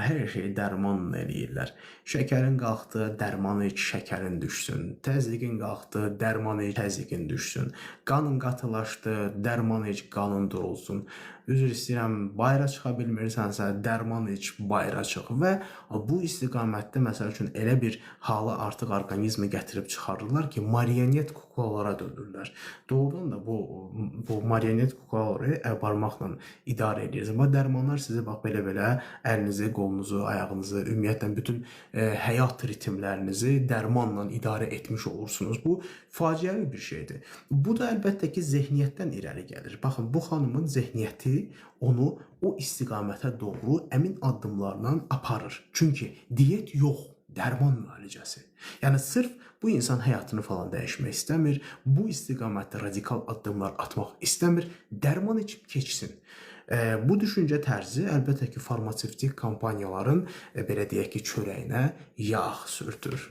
hər şeyi dərmanla eləyirlər. Şəkərin qalxdı, dərman iç, şəkərin düşsün. Təzyiqin qalxdı, dərman iç, təzyiqin düşsün. Qanın qatılaşdı, dərman iç, qanın durulsun. Üzr istəyirəm, bayıra çıxa bilmirsənsə, dərman iç, bayıra çıx. Və bu istiqamətdə məsəl üçün elə bir halı artıq orqanizmə gətirib çıxarırlar ki, marionet kuklalara dönürlər. Doğrudan da bu marionet kuklaları əl barmaqla idarə edirsiniz. Bu dərmanlar sizi bax belə-belə əlinizi, qolunuzu, ayağınızı, ümumiyyətlə bütün həyat ritmlərinizi dərmanla idarə etmiş olursunuz. Bu faciəvi bir şeydir. Bu da əlbəttə ki, zehniyyətdən irəli gəlir. Baxın, bu xanımın zehniyyəti onu o istiqamətə doğru əmin addımlarla aparır. Çünki diyet yox, dərman müalicəsi. Yəni sırf bu insan həyatını falan dəyişmək istəmir, bu istiqamətdə radikal addımlar atmaq istəmir, dərman içib keçsin. Bu düşüncə tərzi əlbəttə ki, farmasevtik kompaniyaların belə deyək ki, çörəyinə yağ sürtür.